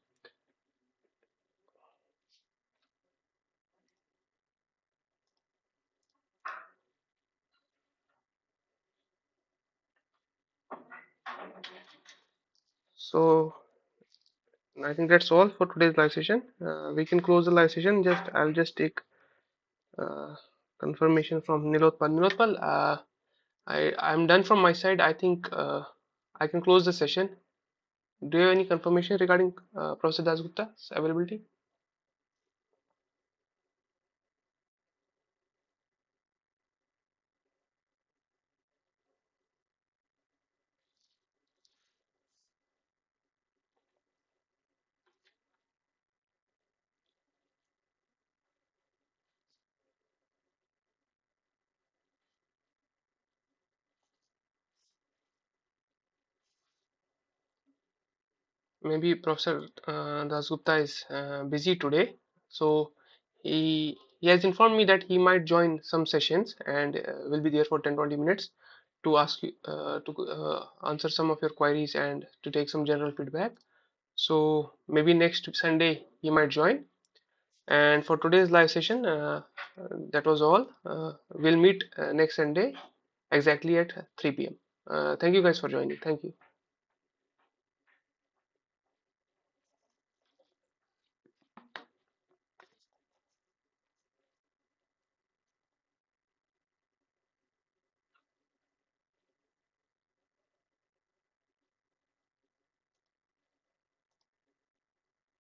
So I think that's all for today's live session. We can close the live session. I'll just take uh, confirmation from Nilotpal. Nilotpal, I'm done from my side. I think I can close the session. Do you have any confirmation regarding Professor Dasgupta's availability? Maybe Professor Dasgupta is busy today, so he has informed me that he might join some sessions and will be there for 10-20 minutes to ask you to answer some of your queries and to take some general feedback. So maybe next Sunday he might join. And for today's live session, that was all. We'll meet next Sunday exactly at 3 p.m. Thank you guys for joining. Thank you.